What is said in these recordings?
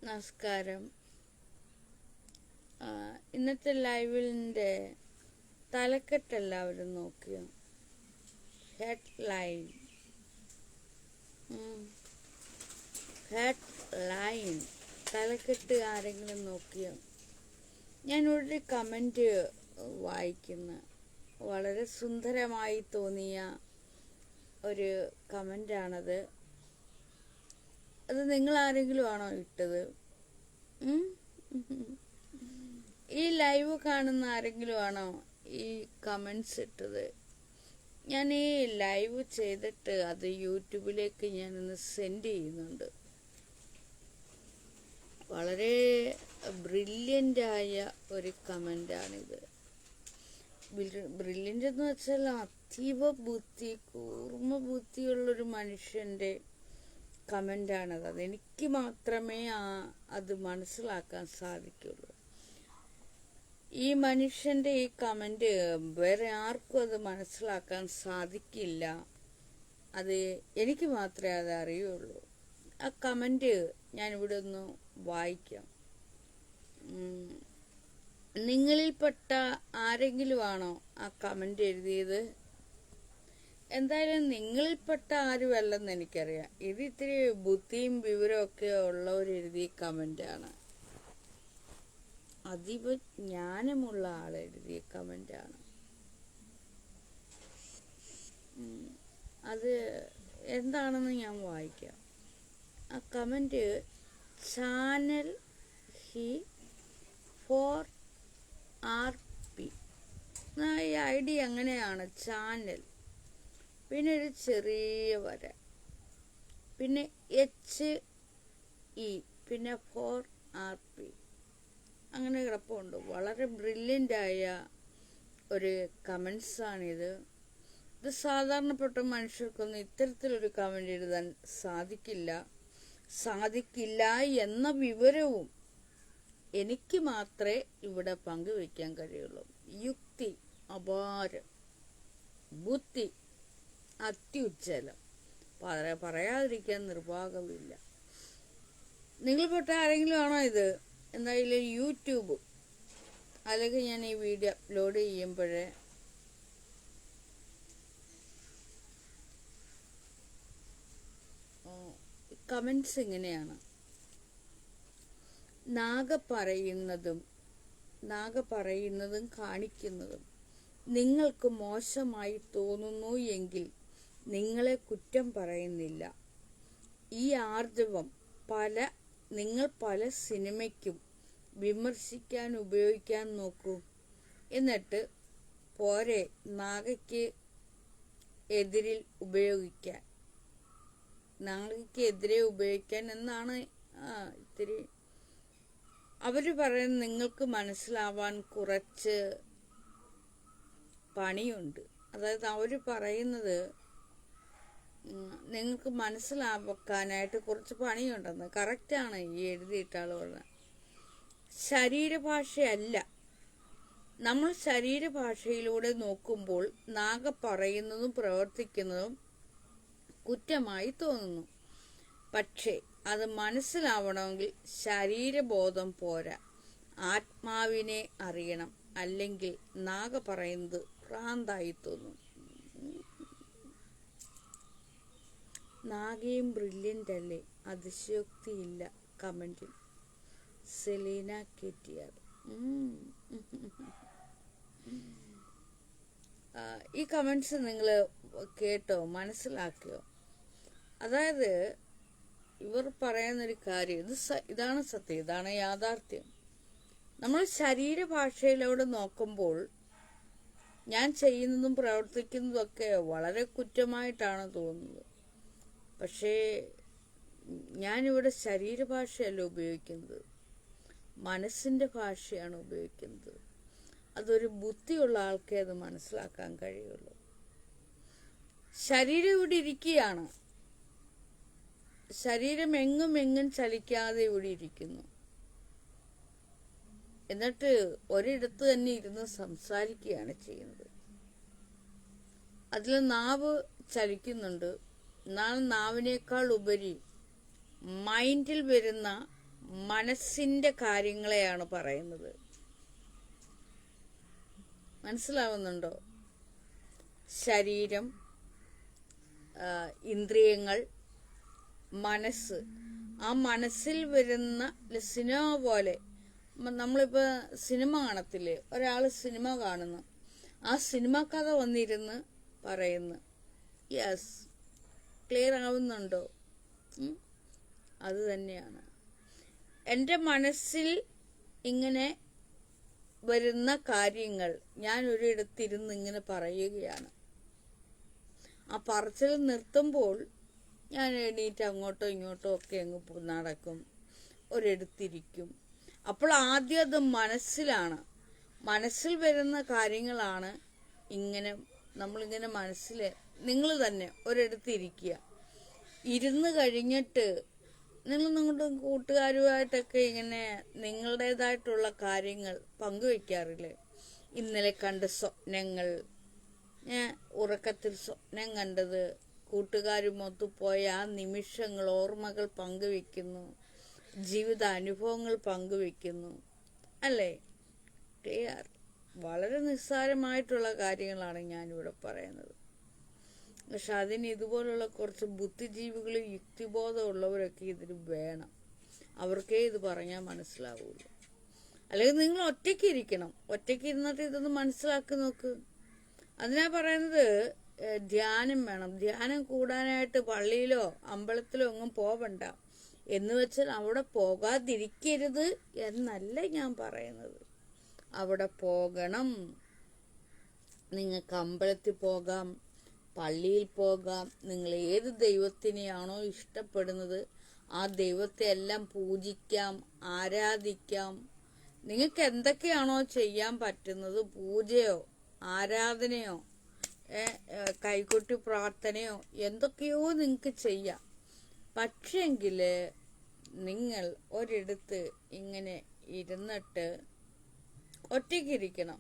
നമസ്കാരം. ഇന്നത്തെ ലൈവിൻ്റെ തലക്കെട്ട് എല്ലാവരും നോക്കിയോ? ഹെഡ്ലൈൻ തലക്കെട്ട് ആരെങ്കിലും നോക്കിയോ? ഞാനൊരു കമൻറ്റ് വായിക്കുന്ന വളരെ സുന്ദരമായി തോന്നിയ ഒരു കമൻ്റാണത്. അത് നിങ്ങൾ ആരെങ്കിലും ആണോ ഇട്ടത്? ഈ ലൈവ് കാണുന്ന ആരെങ്കിലും ആണോ ഈ കമൻസ് ഇട്ടത്? ഞാൻ ഈ ലൈവ് ചെയ്തിട്ട് അത് യൂട്യൂബിലേക്ക് ഞാനൊന്ന് സെൻഡ് ചെയ്യുന്നുണ്ട്. വളരെ ബ്രില്യൻ്റായ ഒരു കമൻ്റാണിത്. ബ്രില്യൻ്റ് എന്ന് വെച്ചാൽ അതീവ ബുദ്ധി, കൂർമ്മ ബുദ്ധിയുള്ളൊരു മനുഷ്യൻ്റെ കമൻ്റാണത്. അതെനിക്ക് മാത്രമേ അത് മനസ്സിലാക്കാൻ സാധിക്കുള്ളൂ. ഈ മനുഷ്യൻ്റെ ഈ കമൻറ്റ് വേറെ ആർക്കും അത് മനസ്സിലാക്കാൻ സാധിക്കില്ല. അത് എനിക്ക് മാത്രമേ അത് അറിയുള്ളൂ. ആ കമൻറ്റ് ഞാനിവിടെ ഒന്ന് വായിക്കാം. നിങ്ങളിൽപ്പെട്ട ആരെങ്കിലും ആണോ ആ കമൻറ്റ് എഴുതിയത്? എന്തായാലും നിങ്ങളിൽപ്പെട്ട ആരുമല്ലെന്ന് എനിക്കറിയാം. ഇത് ഇത്തിരി ബുദ്ധിയും വിവരമൊക്കെ ഉള്ളവരെഴുതിയ കമൻ്റാണ്. അതീവ ജ്ഞാനമുള്ള ആളെഴുതിയ കമൻ്റാണ്. അത് എന്താണെന്ന് ഞാൻ വായിക്കാം. ആ കമൻറ്റ് ചാനൽ ഹി 4RP. ഈ ID അങ്ങനെയാണ്, ചാനൽ, പിന്നെ ഒരു ചെറിയ വര, പിന്നെ HE, പിന്നെ 4RP അങ്ങനെ കിടപ്പുണ്ട്. വളരെ ബ്രില്യൻ്റായ ഒരു കമൻസാണിത്. ഇത് സാധാരണപ്പെട്ട മനുഷ്യർക്കൊന്നും ഇത്തരത്തിലൊരു കമൻ്റ് എഴുതാൻ സാധിക്കില്ല എന്ന വിവരവും എനിക്ക് മാത്രമേ ഇവിടെ പങ്കുവയ്ക്കാൻ കഴിയുള്ളൂ. യുക്തി അപാരം, ബുദ്ധി അത്യുജ്വലം, പറയാതിരിക്കാൻ നിർവാഹമില്ല. നിങ്ങൾപ്പെട്ട ആരെങ്കിലും ആണോ ഇത്? എന്തായാലും യൂട്യൂബ് അല്ലെങ്കിൽ ഞാൻ ഈ വീഡിയോ അപ്ലോഡ് ചെയ്യുമ്പോഴേ കമൻസ് ഇങ്ങനെയാണ്: നാഗ പറയുന്നതും കാണിക്കുന്നതും നിങ്ങൾക്ക് മോശമായി തോന്നുന്നു എങ്കിൽ നിങ്ങളെ കുറ്റം പറയുന്നില്ല. ഈ ആർജവം നിങ്ങൾ പല സിനിമയ്ക്കും വിമർശിക്കാൻ ഉപയോഗിക്കാൻ നോക്കൂ. എന്നിട്ട് പോരെ നാഗയ്ക്ക് എതിരെ ഉപയോഗിക്കാൻ എന്നാണ് ഇത്തിരി അവർ പറയുന്നത്. നിങ്ങൾക്ക് മനസ്സിലാവാൻ കുറച്ച് പണിയുണ്ട്. അതായത് അവർ പറയുന്നത് നിങ്ങൾക്ക് മനസ്സിലാക്കാനായിട്ട് കുറച്ച് പണിയുണ്ടെന്ന്. കറക്റ്റാണ് ഈ എഴുതിയിട്ട ആൾ പറഞ്ഞത്. ശരീരഭാഷയല്ല, നമ്മൾ ശരീരഭാഷയിലൂടെ നോക്കുമ്പോൾ നാഗ പറയുന്നതും പ്രവർത്തിക്കുന്നതും കുറ്റമായി തോന്നുന്നു. പക്ഷേ അത് മനസ്സിലാവണമെങ്കിൽ ശരീരബോധം പോരാ, ആത്മാവിനെ അറിയണം. അല്ലെങ്കിൽ നാഗ പറയുന്നത് ഭ്രാന്തായി തോന്നും. നാഗയും ബ്രില്യൻ്റ് അല്ലേ? അതിശയോക്തിയില്ല കമൻറ്റിൽ. സെലീന KTR. ഈ കമൻസ് നിങ്ങൾ കേട്ടോ, മനസ്സിലാക്കിയോ? അതായത് ഇവർ പറയുന്നൊരു കാര്യം, ഇതാണ് സത്യം, ഇതാണ് യാഥാർത്ഥ്യം. നമ്മൾ ശരീരഭാഷയിലൂടെ നോക്കുമ്പോൾ ഞാൻ ചെയ്യുന്നതും പ്രവർത്തിക്കുന്നതും ഒക്കെ വളരെ കുറ്റമായിട്ടാണ് തോന്നുന്നത്. പക്ഷേ ഞാനിവിടെ ശരീരഭാഷയല്ല ഉപയോഗിക്കുന്നത്, മനസ്സിൻ്റെ ഭാഷയാണ് ഉപയോഗിക്കുന്നത്. അതൊരു ബുദ്ധിയുള്ള ആൾക്കേ അത് മനസ്സിലാക്കാൻ കഴിയുള്ളൂ. ശരീരം ഇവിടെ ഇരിക്കുകയാണ്, ശരീരം എങ്ങും ചലിക്കാതെ ഇവിടെ ഇരിക്കുന്നു. എന്നിട്ട് ഒരിടത്ത് തന്നെ ഇരുന്ന് സംസാരിക്കുകയാണ് ചെയ്യുന്നത്. അതിൽ നാവ് ചലിക്കുന്നുണ്ട്. എന്നാൽ നാവിനേക്കാൾ ഉപരി മൈൻഡിൽ വരുന്ന മനസ്സിന്റെ കാര്യങ്ങളെയാണ് പറയുന്നത്. മനസ്സിലാവുന്നുണ്ടോ? ശരീരം, ഇന്ദ്രിയങ്ങൾ, മനസ്സ്. ആ മനസ്സിൽ വരുന്ന സിനിമ പോലെ, നമ്മളിപ്പോൾ സിനിമ കാണത്തില്ലേ, ഒരാൾ സിനിമ കാണുന്നു, ആ സിനിമ കഥ വന്നിരുന്ന് പറയുന്നു. യെസ്, ക്ലിയർ ആവുന്നുണ്ടോ? അത് തന്നെയാണ് എൻ്റെ മനസ്സിൽ ഇങ്ങനെ വരുന്ന കാര്യങ്ങൾ ഞാൻ ഒരിടത്തിരുന്ന് ഇങ്ങനെ പറയുകയാണ്. ആ പറച്ചിൽ നിർത്തുമ്പോൾ ഞാൻ എണീറ്റ് അങ്ങോട്ടോ ഇങ്ങോട്ടോ ഒക്കെ അങ്ങ് നടക്കും, ഒരിടത്തിരിക്കും. അപ്പോൾ ആദ്യം അത് മനസ്സിലാണ്, മനസ്സിൽ വരുന്ന കാര്യങ്ങളാണ്. ഇങ്ങനെ നമ്മളിങ്ങനെ മനസ്സിൽ, നിങ്ങൾ തന്നെ ഒരിടത്തിരിക്കുക, ഇരുന്ന് കഴിഞ്ഞിട്ട് നിങ്ങൾ നിങ്ങളുടെ കൂട്ടുകാരുമായിട്ടൊക്കെ ഇങ്ങനെ നിങ്ങളുടേതായിട്ടുള്ള കാര്യങ്ങൾ പങ്കുവെക്കാറില്ലേ? ഇന്നലെ കണ്ട സ്വപ്നങ്ങൾ, ഞാൻ ഉറക്കത്തിൽ സ്വപ്നം കണ്ടത്, കൂട്ടുകാരുമൊത്തു പോയ ആ നിമിഷങ്ങൾ, ഓർമ്മകൾ പങ്കുവെക്കുന്നു, ജീവിത അനുഭവങ്ങൾ പങ്കുവെക്കുന്നു, അല്ലേ? ക്ലിയർ. വളരെ നിസ്സാരമായിട്ടുള്ള കാര്യങ്ങളാണ് ഞാനിവിടെ പറയുന്നത്. പക്ഷെ അതിന് ഇതുപോലുള്ള കുറച്ച് ബുദ്ധിജീവികളും യുക്തിബോധമുള്ളവരൊക്കെ ഇതിന് വേണം. അവർക്കേ ഇത് പറഞ്ഞാൽ മനസ്സിലാവുള്ളൂ. അല്ലെങ്കിൽ നിങ്ങൾ ഒറ്റയ്ക്ക് ഇരിക്കണം, ഒറ്റയ്ക്ക് ഇരുന്നിട്ട് ഇതൊന്ന് മനസ്സിലാക്കി നോക്ക്. അതിനാ പറയുന്നത് ധ്യാനം വേണം. ധ്യാനം കൂടാനായിട്ട് പള്ളിയിലോ അമ്പലത്തിലോ ഒന്നും പോവണ്ട എന്ന് വെച്ചാൽ അവിടെ പോകാതിരിക്കരുത് എന്നല്ല ഞാൻ പറയുന്നത്. അവിടെ പോകണം. നിങ്ങൾക്ക് അമ്പലത്തിൽ പോകാം, പള്ളിയിൽ പോകാം. നിങ്ങൾ ഏത് ദൈവത്തിനെയാണോ ഇഷ്ടപ്പെടുന്നത് ആ ദൈവത്തെ എല്ലാം പൂജിക്കാം, ആരാധിക്കാം. നിങ്ങൾക്ക് എന്തൊക്കെയാണോ ചെയ്യാൻ പറ്റുന്നത്, പൂജയോ ആരാധനയോ കൈകൊട്ടി പ്രാർത്ഥനയോ എന്തൊക്കെയോ നിങ്ങൾക്ക് ചെയ്യാം. പക്ഷെങ്കിൽ നിങ്ങൾ ഒരിടത്ത് ഇങ്ങനെ ഇരുന്നിട്ട് ഒറ്റയ്ക്കിരിക്കണം.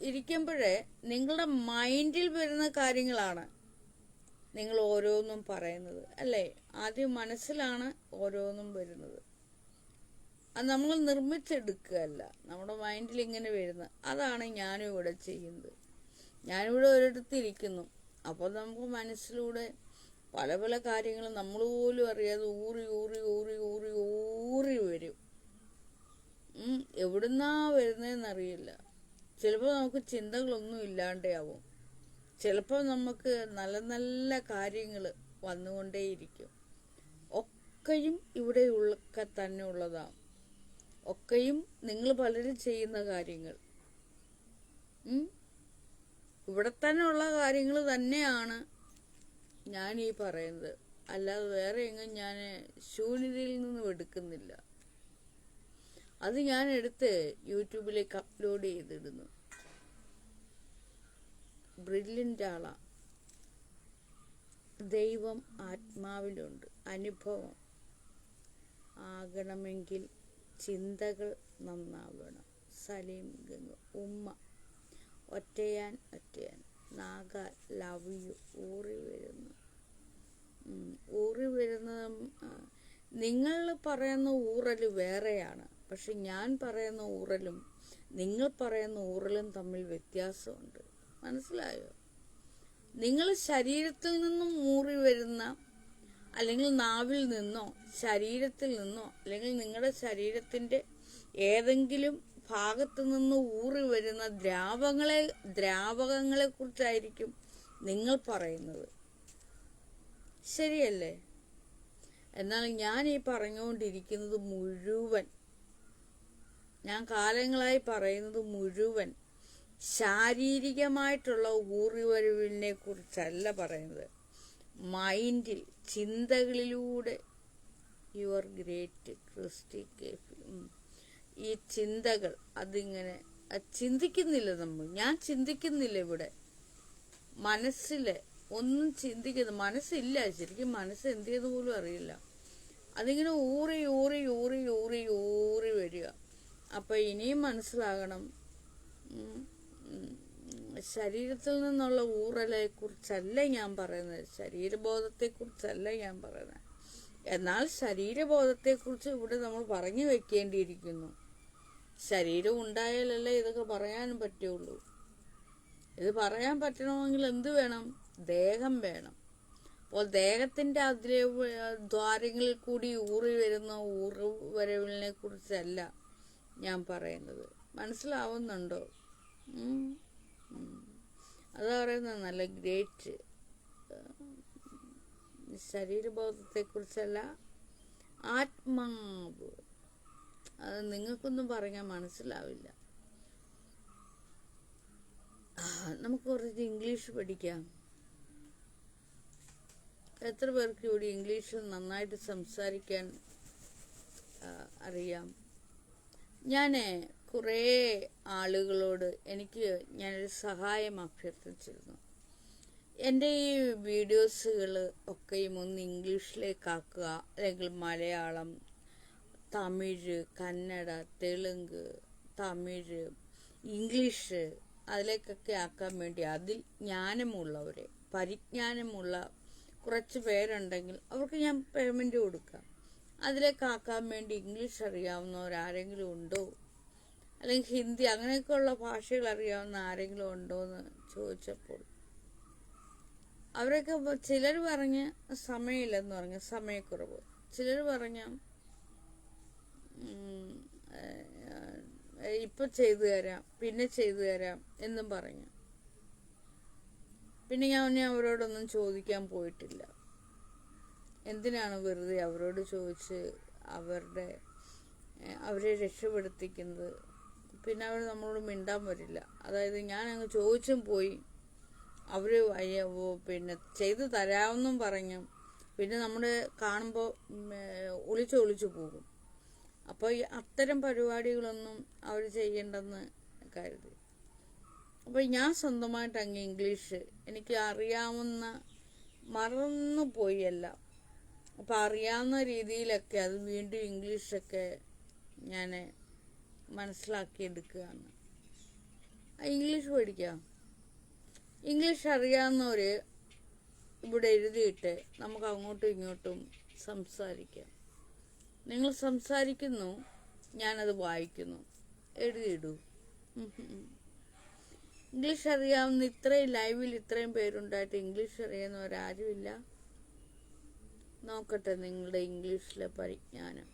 ഇരിക്കുമ്പോഴേ നിങ്ങളുടെ മൈൻഡിൽ വരുന്ന കാര്യങ്ങളാണ് നിങ്ങൾ ഓരോന്നും പറയുന്നത്, അല്ലേ? ആദ്യം മനസ്സിലാണ് ഓരോന്നും വരുന്നത്. അത് നമ്മൾ നിർമ്മിച്ചെടുക്കുകയല്ല, നമ്മുടെ മൈൻഡിൽ ഇങ്ങനെ വരുന്നത്. അതാണ് ഞാനും ഇവിടെ ചെയ്യുന്നത്. ഞാനിവിടെ ഒരിടത്തിരിക്കുന്നു, അപ്പോൾ നമുക്ക് മനസ്സിലൂടെ പല പല കാര്യങ്ങളും നമ്മൾ പോലും അറിയാതെ ഊറി ഊറി ഊറി ഊറി ഊറി വരും. എവിടുന്നാ വരുന്നതെന്നറിയില്ല. ചിലപ്പോൾ നമുക്ക് ചിന്തകളൊന്നും ഇല്ലാണ്ടാവും. ചിലപ്പോൾ നമുക്ക് നല്ല നല്ല കാര്യങ്ങൾ വന്നുകൊണ്ടേയിരിക്കും. ഒക്കെയും ഇവിടെ ഉള്ളൊക്കെ തന്നെ ഉള്ളതാണ്. ഒക്കെയും നിങ്ങൾ പലരും ചെയ്യുന്ന കാര്യങ്ങൾ, ഇവിടെ തന്നെ ഉള്ള കാര്യങ്ങൾ തന്നെയാണ് ഞാൻ ഈ പറയുന്നത്. അല്ലാതെ വേറെ എങ്ങും ഞാൻ ശൂന്യതയിൽ നിന്നും എടുക്കുന്നില്ല. അത് ഞാൻ എടുത്ത് യൂട്യൂബിലേക്ക് അപ്ലോഡ് ചെയ്തിടുന്നു. ബ്രില്യൻ്റ് ആളാ. ദൈവം ആത്മാവിലുണ്ട്. അനുഭവം ആകണമെങ്കിൽ ചിന്തകൾ നന്നാവണം. സലീം ഗംഗ. ഉമ്മ. ഒറ്റയാൻ നാഗ ലവ് യു. ഊറി വരുന്നത് നിങ്ങൾ പറയുന്ന ഊറൽ വേറെയാണ്. പക്ഷെ ഞാൻ പറയുന്ന ഊറലും നിങ്ങൾ പറയുന്ന ഊറലും തമ്മിൽ വ്യത്യാസമുണ്ട്. മനസ്സിലായോ? നിങ്ങൾ ശരീരത്തിൽ നിന്നും ഊറി വരുന്ന, അല്ലെങ്കിൽ നാവിൽ നിന്നോ ശരീരത്തിൽ നിന്നോ അല്ലെങ്കിൽ നിങ്ങളുടെ ശരീരത്തിൻ്റെ ഏതെങ്കിലും ഭാഗത്തു നിന്ന് ഊറി വരുന്ന ദ്രാവകങ്ങളെ കുറിച്ചായിരിക്കും നിങ്ങൾ പറയുന്നത്. ശരിയല്ലേ? എന്നാൽ ഞാൻ ഈ പറഞ്ഞുകൊണ്ടിരിക്കുന്നത് മുഴുവൻ, ഞാൻ കാലങ്ങളായി പറയുന്നത് മുഴുവൻ ശാരീരികമായിട്ടുള്ള ഊറിവരവിനെ കുറിച്ചല്ല പറയുന്നത്. മൈൻഡിൽ, ചിന്തകളിലൂടെ. Your great Christie cafe. ഈ ചിന്തകൾ അതിങ്ങനെ ചിന്തിക്കുന്നില്ല നമ്മൾ. ഞാൻ ചിന്തിക്കുന്നില്ല ഇവിടെ. മനസ്സില് ഒന്നും ചിന്തിക്കുന്നു മനസ്സില്ല. ശരിക്കും മനസ്സ് എന്ത് ചെയ്തെന്ന് പോലും അറിയില്ല. അതിങ്ങനെ ഊറി ഊറി ഊറി ഊറി ഊറി വരിക. അപ്പം ഇനിയും മനസ്സിലാകണം, ശരീരത്തിൽ നിന്നുള്ള ഊറലെ കുറിച്ചല്ല ഞാൻ പറയുന്നത്, ശരീരബോധത്തെക്കുറിച്ചല്ല ഞാൻ പറയുന്നത്. എന്നാൽ ശരീരബോധത്തെക്കുറിച്ച് ഇവിടെ നമ്മൾ പറഞ്ഞു വെക്കേണ്ടിയിരിക്കുന്നു. ശരീരം ഉണ്ടായാലല്ലേ ഇതൊക്കെ പറയാനും പറ്റുള്ളൂ. ഇത് പറയാൻ പറ്റണമെങ്കിൽ എന്ത് വേണം? ദേഹം വേണം. അപ്പോൾ ദേഹത്തിൻ്റെ അതിലെ ദ്വാരങ്ങളിൽ കൂടി ഊറി വരുന്ന ഊറുവരവിനെ കുറിച്ചല്ല ഞാൻ പറയുന്നത്. മനസ്സിലാവുന്നുണ്ടോ? അതാ പറയുന്നത്, നല്ല ഗ്രേറ്റ്. ശരീരബോധത്തെക്കുറിച്ചല്ല, ആത്മാവ്. അത് നിങ്ങൾക്കൊന്നും പറഞ്ഞാൽ മനസ്സിലാവില്ല. നമുക്ക് കുറച്ച് ഇംഗ്ലീഷ് പഠിക്കാം. എത്ര പേർക്ക് കൂടി ഇംഗ്ലീഷിൽ നന്നായിട്ട് സംസാരിക്കാൻ അറിയാം? ഞാൻ കുറേ ആളുകളോട് ഞാനൊരു സഹായം അഭ്യർത്ഥിച്ചിരുന്നു. എൻ്റെ ഈ വീഡിയോസുകൾ ഒക്കെയും ഒന്ന് ഇംഗ്ലീഷിലേക്കാക്കുക, അല്ലെങ്കിൽ മലയാളം, തമിഴ്, കന്നഡ, തെലുങ്ക്, തമിഴ്, ഇംഗ്ലീഷ് അതിലേക്കൊക്കെ ആക്കാൻ വേണ്ടി അതിൽ ജ്ഞാനമുള്ളവരെ, പരിജ്ഞാനമുള്ള കുറച്ച് പേരുണ്ടെങ്കിൽ അവർക്ക് ഞാൻ പേയ്മെൻറ്റ് കൊടുക്കാം. അതിലേക്കാക്കാൻ വേണ്ടി ഇംഗ്ലീഷ് അറിയാവുന്നവരാരെങ്കിലും ഉണ്ടോ, അല്ലെങ്കിൽ ഹിന്ദി അങ്ങനെയൊക്കെയുള്ള ഭാഷകൾ അറിയാവുന്ന ആരെങ്കിലും ഉണ്ടോ എന്ന് ചോദിച്ചപ്പോൾ അവരൊക്കെ ചിലർ പറഞ്ഞ് സമയമില്ലെന്ന് പറഞ്ഞ്, സമയക്കുറവ്. ചിലർ പറഞ്ഞ ഇപ്പം ചെയ്തു തരാം, പിന്നെ ചെയ്തു തരാം എന്നും പറഞ്ഞു. പിന്നെ ഞാൻ അവരോടൊന്നും ചോദിക്കാൻ പോയിട്ടില്ല. എന്തിനാണ് വെറുതെ അവരോട് ചോദിച്ച് അവരെ രക്ഷപ്പെടുത്തിക്കുന്നത്? പിന്നെ അവർ നമ്മളോട് മിണ്ടാൻ വരില്ല. അതായത് ഞാൻ അങ്ങ് ചോദിച്ചും പോയി, അവർ പിന്നെ ചെയ്തു തരാമെന്നും പറഞ്ഞു. പിന്നെ നമ്മൾ കാണുമ്പോൾ ഒളിച്ചു പോകും. അപ്പോൾ ഈ അത്തരം പരിപാടികളൊന്നും അവർ ചെയ്യേണ്ടെന്ന് കരുതി. അപ്പോൾ ഞാൻ സ്വന്തമായിട്ട് അങ്ങ് ഇംഗ്ലീഷ് എനിക്ക് അറിയാവുന്ന, മറന്നു പോയല്ല, അപ്പം അറിയാവുന്ന രീതിയിലൊക്കെ അത് വീണ്ടും ഇംഗ്ലീഷൊക്കെ ഞാൻ മനസ്സിലാക്കിയെടുക്കുകയാണ്. ഇംഗ്ലീഷ് പഠിക്കാം. ഇംഗ്ലീഷ് അറിയാവുന്നവർ ഇവിടെ എഴുതിയിട്ട് നമുക്ക് അങ്ങോട്ടും ഇങ്ങോട്ടും സംസാരിക്കാം. നിങ്ങൾ സംസാരിക്കുന്നു, ഞാനത് വായിക്കുന്നു, എഴുതിയിടൂ. ഇംഗ്ലീഷ് അറിയാവുന്ന ഇത്രയും ലൈവിൽ ഇത്രയും പേരുണ്ടായിട്ട് ഇംഗ്ലീഷ് അറിയുന്നവരാരുമില്ല. നോക്കട്ടെ നിങ്ങളുടെ ഇംഗ്ലീഷിലെ പരിജ്ഞാനം.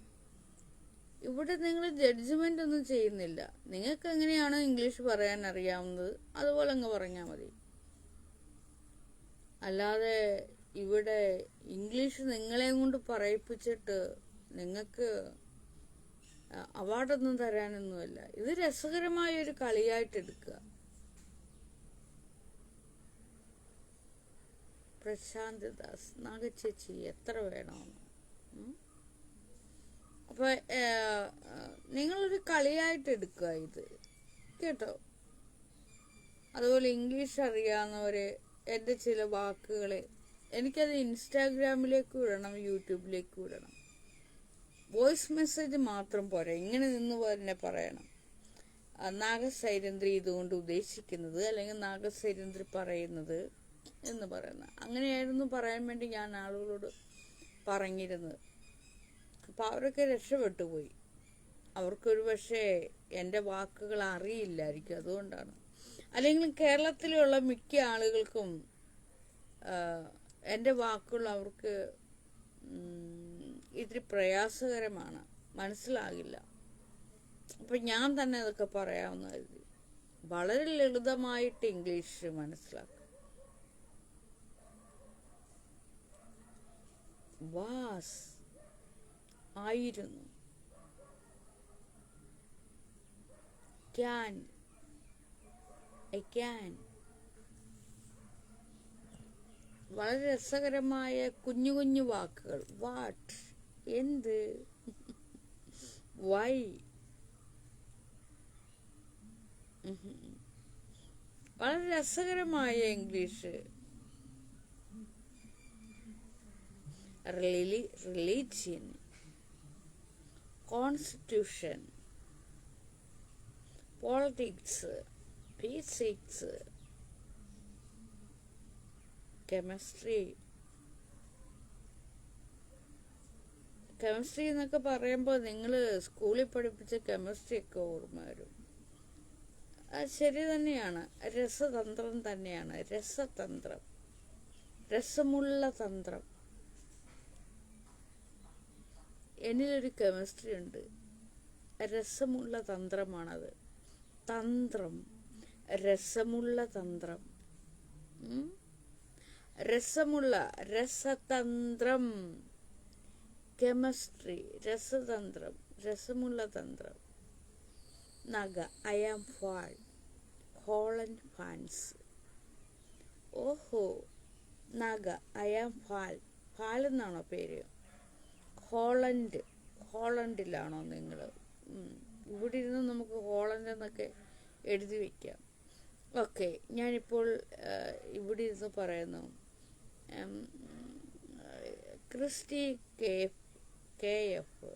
ഇവിടെ നിങ്ങൾ ജഡ്ജ്മെൻ്റ് ഒന്നും ചെയ്യുന്നില്ല. നിങ്ങൾക്ക് എങ്ങനെയാണോ ഇംഗ്ലീഷ് പറയാൻ അറിയാവുന്നത് അതുപോലെ അങ്ങ് പറഞ്ഞാൽ മതി. അല്ലാതെ ഇവിടെ ഇംഗ്ലീഷ് നിങ്ങളെയും കൊണ്ട് പറയിപ്പിച്ചിട്ട് നിങ്ങൾക്ക് അവാർഡൊന്നും തരാനൊന്നുമല്ല. ഇത് രസകരമായൊരു കളിയായിട്ട് എടുക്കുക. പ്രശാന്ത് ദാസ്, നാഗച്ചേച്ചി എത്ര വേണമെന്ന്. അപ്പോൾ നിങ്ങളൊരു കളിയായിട്ട് എടുക്കുക ഇത്, കേട്ടോ. അതുപോലെ ഇംഗ്ലീഷ് അറിയാവുന്നവർ എൻ്റെ ചില വാക്കുകളെ എനിക്കത് ഇൻസ്റ്റാഗ്രാമിലേക്ക് വിടണം, യൂട്യൂബിലേക്ക് വിടണം. വോയിസ് മെസ്സേജ് മാത്രം പോരാ, ഇങ്ങനെ നിന്ന് തന്നെ പറയണം. നാഗസൈരന്ധ്രി ഇതുകൊണ്ട് ഉദ്ദേശിക്കുന്നത്, അല്ലെങ്കിൽ നാഗസൈരന്ധ്രി പറയുന്നത് എന്ന് പറയുന്നത്. അങ്ങനെയായിരുന്നു പറയാൻ വേണ്ടി ഞാൻ ആളുകളോട് പറഞ്ഞിരുന്നത്. അപ്പം അവരൊക്കെ രക്ഷപ്പെട്ടു പോയി. അവർക്കൊരു പക്ഷേ എൻ്റെ വാക്കുകൾ അറിയില്ലായിരിക്കും, അതുകൊണ്ടാണ്. അല്ലെങ്കിൽ കേരളത്തിലുള്ള മിക്ക ആളുകൾക്കും എൻ്റെ വാക്കുകൾ അവർക്ക് ഇത്തിരി പ്രയാസകരമാണ്, മനസ്സിലാകില്ല. അപ്പം ഞാൻ തന്നെ അതൊക്കെ പറയാമെന്ന് കരുതി. വളരെ ലളിതമായിട്ട് ഇംഗ്ലീഷ് മനസ്സിലാക്കുക. വാസ് ആയിരുന്നു, ക്യാൻ, ഐ ക്യാൻ. വളരെ രസകരമായ കുഞ്ഞു കുഞ്ഞു വാക്കുകൾ. വാട്ട്, എന്ത്, വൈ. വളരെ രസകരമായ English. Religion, constitution, politics, physics, chemistry എന്നൊക്കെ പറയുമ്പോൾ നിങ്ങൾ സ്കൂളിൽ പഠിപ്പിച്ച കെമിസ്ട്രി ഒക്കെ ഓർമ്മ വരും. അത് ശരി തന്നെയാണ്. രസതന്ത്രം തന്നെയാണ്. രസതന്ത്രം, രസമുള്ള തന്ത്രം. എന്നിലൊരു കെമിസ്ട്രി ഉണ്ട്. രസമുള്ള തന്ത്രമാണത്. തന്ത്രം, രസമുള്ള തന്ത്രം. രസമുള്ള, രസതന്ത്രം, കെമിസ്ട്രി, രസതന്ത്രം, രസമുള്ള തന്ത്രം. Naga, I am fall, Holland fans. ഓഹോ, Naga, I am fall. Fall എന്നാണോ പേര്? ഹോളണ്ടിലാണോ നിങ്ങൾ? ഇവിടെ ഇരുന്ന് നമുക്ക് ഹോളണ്ട് എന്നൊക്കെ എഴുതി വയ്ക്കാം. ഓക്കെ, ഞാനിപ്പോൾ ഇവിടെ ഇരുന്ന് പറയുന്നു. Christy K F,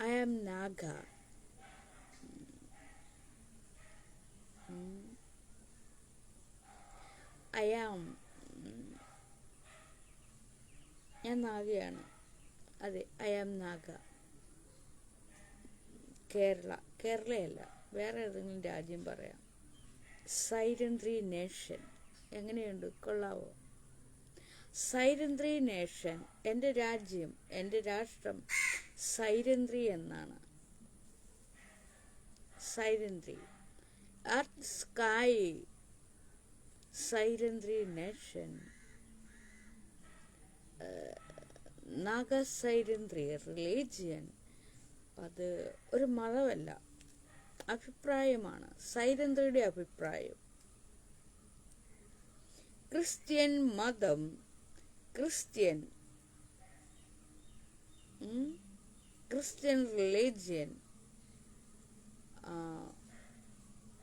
I am Naga. ഞാൻ നാഗയാണ്. അതെ, ഐ ആം നാഗ. കേരളയല്ല, വേറെ ഏതെങ്കിലും രാജ്യം പറയാം. സൈരന്ത്രി നേഷൻ. എങ്ങനെയുണ്ട്? കൊള്ളാവോ? സൈരന്ത്രി നേഷൻ. എൻ്റെ രാജ്യം, എൻ്റെ രാഷ്ട്രം സൈരന്ത്രി എന്നാണ്. Sairandhri. Earth, sky, Sairandhri nation. Naga Sairandhri religion. അത് ഒരു മതമല്ല, അഭിപ്രായമാണ്. സൈരന്ത്രിയുടെ അഭിപ്രായം. ക്രിസ്ത്യൻ മതം, ക്രിസ്ത്യൻ റിലീജിയൻ.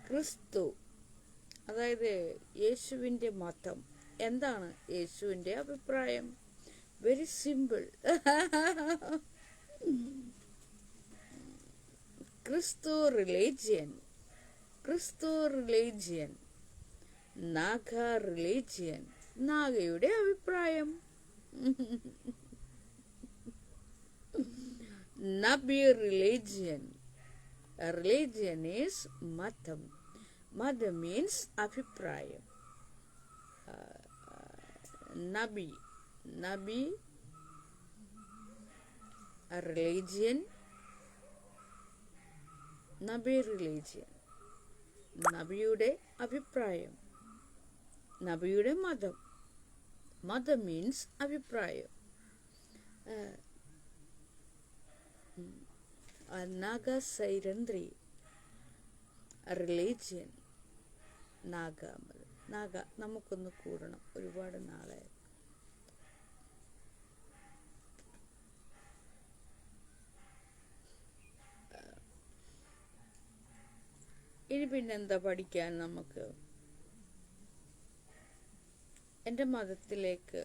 ക്രിസ്തു, അതായത് യേശുവിൻ്റെ മതം. എന്താണ് യേശുവിൻ്റെ അഭിപ്രായം? Very simple. ക്രിസ്തു റിലീജിയൻ. നാഗ റിലീജിയൻ. നാഗയുടെ അഭിപ്രായം. നബി religion. Religion is matam. Matam means അഭിപ്രായം. Nabi religion. Nabi religion. നബിയുടെ അഭിപ്രായം. നബിയുടെ മതം. മതം means അഭിപ്രായം. നാഗ സൈരന്ത്രി റിലീജിയൻ. നാഗ. നമുക്കൊന്ന് കൂടണം, ഒരുപാട് നാളായി. ഇനി പിന്നെന്താ പഠിക്കാൻ നമുക്ക്? എൻ്റെ മതത്തിലേക്ക്,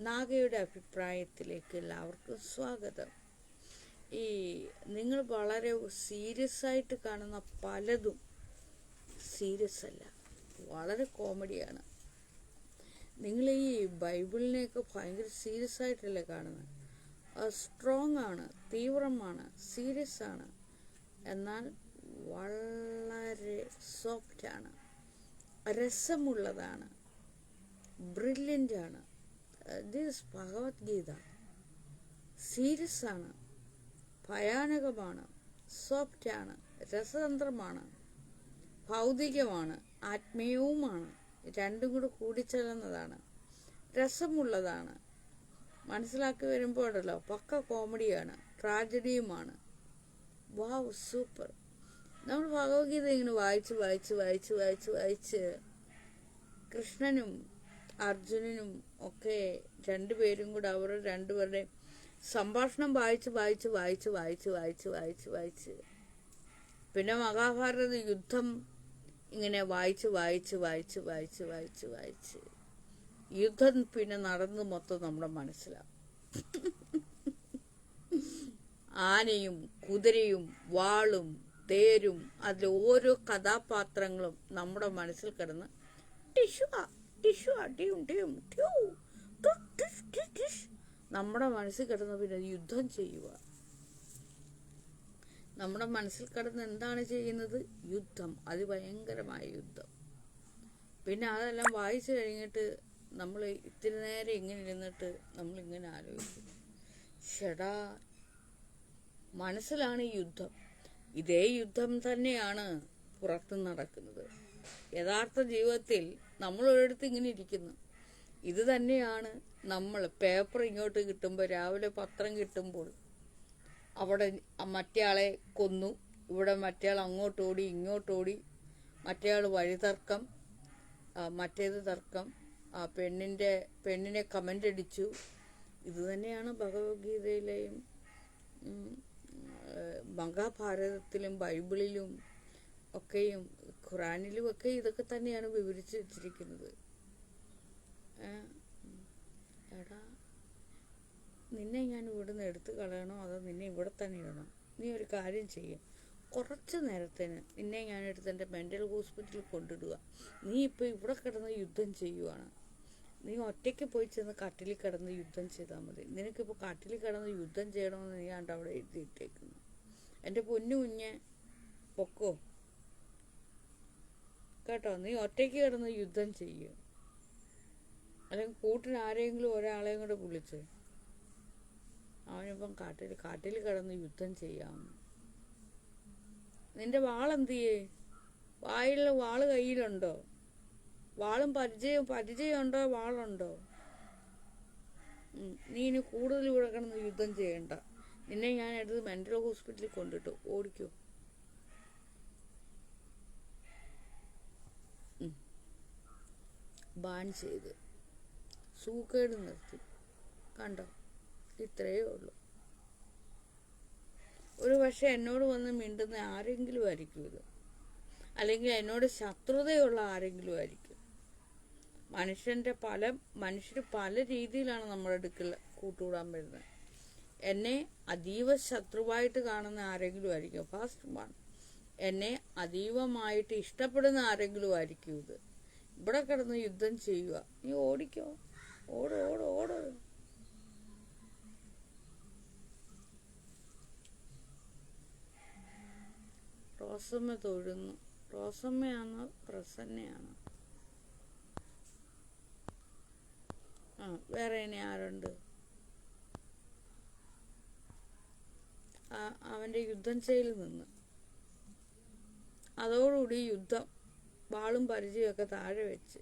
നാഗയുടെ അഭിപ്രായത്തിലേക്ക് എല്ലാവർക്കും സ്വാഗതം. ഈ നിങ്ങൾ വളരെ സീരിയസ് ആയിട്ട് കാണുന്ന പലതും സീരിയസ് അല്ല, വളരെ കോമഡിയാണ്. നിങ്ങൾ ഈ ബൈബിളിനെയൊക്കെ ഭയങ്കര സീരിയസ് ആയിട്ടല്ലേ കാണുന്നത്? സ്ട്രോങ് ആണ്, തീവ്രമാണ്, സീരിയസ് ആണ്. എന്നാൽ വളരെ സോഫ്റ്റാണ്, രസമുള്ളതാണ്, ബ്രില്യൻ്റ് ആണ്. ദിസ് ഭഗവത്ഗീത സീരിയസ് ആണ്, ഭയാനകമാണ്, സോഫ്റ്റാണ്, രസതന്ത്രമാണ്, ഭൗതികമാണ്, ആത്മീയവുമാണ്. രണ്ടും കൂടെ കൂടിച്ചേർന്നതാണ്. രസമുള്ളതാണ്. മനസ്സിലാക്കി വരുമ്പോഴല്ലോ പക്ക കോമഡിയാണ്, ട്രാജഡിയുമാണ്. വാവ്, സൂപ്പർ. നമ്മൾ ഭഗവത്ഗീത ഇങ്ങനെ വായിച്ച് കൃഷ്ണനും അർജുനനും ഒക്കെ രണ്ടുപേരും കൂടെ അവരുടെ രണ്ടുപേരുടെയും സംഭാഷണം വായിച്ച് പിന്നെ മഹാഭാരത യുദ്ധം ഇങ്ങനെ വായിച്ച് യുദ്ധം പിന്നെ നടന്ന് മൊത്തം നമ്മുടെ മനസ്സിലാവും. ആനയും കുതിരയും വാളും തേരും അതിൽ ഓരോ കഥാപാത്രങ്ങളും നമ്മുടെ മനസ്സിൽ കിടന്ന് നമ്മുടെ മനസ്സിൽ കിടന്ന് പിന്നെ യുദ്ധം ചെയ്യുക. നമ്മുടെ മനസ്സിൽ കിടന്ന് എന്താണ് ചെയ്യുന്നത്? യുദ്ധം, അതിഭയങ്കരമായ യുദ്ധം. പിന്നെ അതെല്ലാം വായിച്ചു കഴിഞ്ഞിട്ട് നമ്മൾ ഇത്തിരി നേരം ഇങ്ങനെ ഇരുന്നിട്ട് നമ്മളിങ്ങനെ ആലോചിക്കും, ഷെടാ, മനസ്സിലാണ് ഈ യുദ്ധം. ഇതേ യുദ്ധം തന്നെയാണ് പുറത്ത് നടക്കുന്നത്. യഥാർത്ഥ ജീവിതത്തിൽ നമ്മൾ ഒരിടത്ത് ഇങ്ങനെ ഇരിക്കുന്നു. ഇത് തന്നെയാണ് നമ്മൾ പേപ്പർ ഇങ്ങോട്ട് കിട്ടുമ്പോൾ, രാവിലെ പത്രം കിട്ടുമ്പോൾ അവിടെ മറ്റേയാളെ കൊന്നു, ഇവിടെ മറ്റേയാൾ അങ്ങോട്ടോടി ഇങ്ങോട്ടോടി, മറ്റേയാൾ വഴിതർക്കം, മറ്റേത് തർക്കം, പെണ്ണിനെ കമൻ്റ് അടിച്ചു. ഇത് തന്നെയാണ് ഭഗവത്ഗീതയിലെയും മഹാഭാരതത്തിലും ബൈബിളിലും ഒക്കെയും ഖുറാനിലും ഒക്കെ ഇതൊക്കെ തന്നെയാണ് വിവരിച്ച് വെച്ചിരിക്കുന്നത്. എടാ, നിന്നെ ഞാൻ ഇവിടുന്ന് എടുത്തു കളയണോ അതോ നിന്നെ ഇവിടെ തന്നെ ഇടണോ? നീ ഒരു കാര്യം ചെയ്യും, കുറച്ച് നേരത്തിന് നിന്നെ ഞാൻ എടുത്ത് എൻ്റെ മെൻ്റൽ ഹോസ്പിറ്റലിൽ കൊണ്ടിടുക. നീ ഇപ്പോൾ ഇവിടെ കിടന്ന് യുദ്ധം ചെയ്യുവാണ്. നീ ഒറ്റയ്ക്ക് പോയി ചെന്ന് കട്ടിലിൽ കിടന്ന് യുദ്ധം ചെയ്താൽ മതി. നിനക്കിപ്പോൾ കട്ടിലിൽ കിടന്ന് യുദ്ധം ചെയ്യണമെന്ന് നീ കണ്ട് അവിടെ എഴുതിയിട്ടേക്കുന്നു. എൻ്റെ പൊന്നു കുഞ്ഞെ, പൊക്കോ കേട്ടോ. നീ ഒറ്റയ്ക്ക് കിടന്ന് യുദ്ധം ചെയ്യും, അല്ലെങ്കിൽ കൂട്ടിന് ആരെങ്കിലും ഒരാളെയും കൂടെ വിളിച്ച് അവനിപ്പം കാട്ടിൽ കിടന്ന് യുദ്ധം ചെയ്യാം. നിന്റെ വാളെന്ത് ചെയ്യേ? വായിലുള്ള വാള് കയ്യിലുണ്ടോ? വാളും പരിചയമുണ്ടോ? വാളുണ്ടോ? നീ ഇനി കൂടുതൽ ഇവിടെ കിടന്ന് യുദ്ധം ചെയ്യണ്ട. നിന്നെ ഞാൻ എടുത്ത് മെൻ്റൽ ഹോസ്പിറ്റലിൽ കൊണ്ടിട്ടു. ഓടിക്കോ. ബാൻ ചെയ്ത് സൂക്കേട് നിർത്തി. കണ്ടോ, ഇത്രയേ ഉള്ളൂ. ഒരു പക്ഷെ എന്നോട് വന്ന് മിണ്ടുന്ന ആരെങ്കിലും ആയിരിക്കും ഇത്, അല്ലെങ്കിൽ എന്നോട് ശത്രുതയുള്ള ആരെങ്കിലും ആയിരിക്കും. മനുഷ്യർ പല രീതിയിലാണ് നമ്മുടെ അടുക്കൽ കൂട്ടുകൂടാൻ വരുന്നത്. എന്നെ അതീവ ശത്രുവായിട്ട് കാണുന്ന ആരെങ്കിലും ആയിരിക്കും ഫസ്റ്റ് വൺ. എന്നെ അതീവമായിട്ട് ഇഷ്ടപ്പെടുന്ന ആരെങ്കിലും ആയിരിക്കും ഇത്. ഇവിടെ കിടന്ന് യുദ്ധം ചെയ്യുക. നീ ഓടിക്കോ, ഓട്. റോസമ്മ തൊഴുന്നു. റോസമ്മയാണോ പ്രസന്നയാണോ? വേറെ ഇനി ആരുണ്ട്? അവൻ്റെ യുദ്ധം ചെയ്യൽ നിന്ന് അതോടുകൂടി യുദ്ധം വാളും പരിചയമൊക്കെ താഴെ വെച്ച്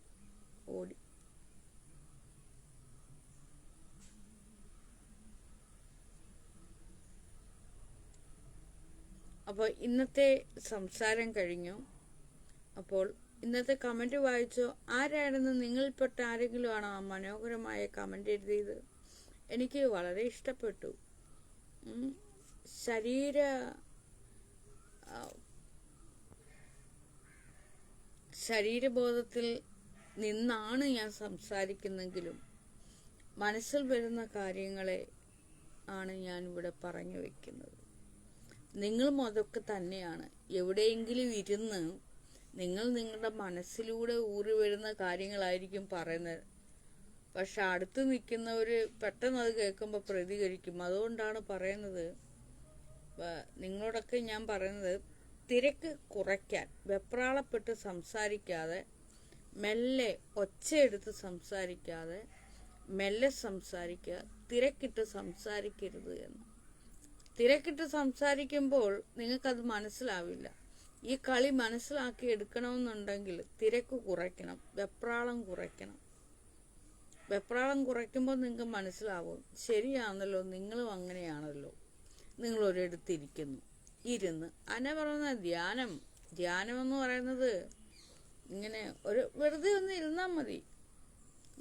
ഓടി. അപ്പോൾ ഇന്നത്തെ സംസാരം കഴിഞ്ഞു. അപ്പോൾ ഇന്നത്തെ കമൻറ്റ് വായിച്ചോ? ആരായിരുന്നു നിങ്ങളിൽപ്പെട്ട ആരെങ്കിലും ആണോ ആ മനോഹരമായ കമൻറ്റ് എഴുതിയത്? എനിക്ക് വളരെ ഇഷ്ടപ്പെട്ടു. ശരീരബോധത്തിൽ നിന്നാണ് ഞാൻ സംസാരിക്കുന്നെങ്കിലും മനസ്സിൽ വരുന്ന കാര്യങ്ങളെ ആണ് ഞാൻ ഇവിടെ പറഞ്ഞു വയ്ക്കുന്നത്. നിങ്ങളും അതൊക്കെ തന്നെയാണ്. എവിടെയെങ്കിലും ഇരുന്ന് നിങ്ങൾ നിങ്ങളുടെ മനസ്സിലൂടെ ഊറി വരുന്ന കാര്യങ്ങളായിരിക്കും പറയുന്നത്. പക്ഷെ അടുത്ത് നിൽക്കുന്നവർ പെട്ടെന്ന് അത് കേൾക്കുമ്പോൾ പ്രതികരിക്കും. അതുകൊണ്ടാണ് പറയുന്നത്, നിങ്ങളോടൊക്കെ ഞാൻ പറയുന്നത്, തിരക്ക് കുറയ്ക്കാൻ വെപ്രാളപ്പെട്ട് സംസാരിക്കാതെ, മെല്ലെ ഒച്ചയെടുത്ത് സംസാരിക്കാതെ മെല്ലെ സംസാരിക്കുക. തിരക്കിട്ട് സംസാരിക്കരുത് എന്ന്. തിരക്കിട്ട് സംസാരിക്കുമ്പോൾ നിങ്ങൾക്കത് മനസ്സിലാവില്ല. ഈ കളി മനസ്സിലാക്കി എടുക്കണമെന്നുണ്ടെങ്കിൽ തിരക്ക് കുറയ്ക്കണം, വെപ്രാളം കുറയ്ക്കണം. വെപ്രാളം കുറയ്ക്കുമ്പോൾ നിങ്ങൾക്ക് മനസ്സിലാവും, ശരിയാണല്ലോ, നിങ്ങളും അങ്ങനെയാണല്ലോ. നിങ്ങളൊരിടത്തിരിക്കുന്നു, ഇരുന്ന് പറയുന്ന ധ്യാനം എന്ന് പറയുന്നത് ഇങ്ങനെ വെറുതെ ഒന്ന് ഇരുന്നാൽ മതി.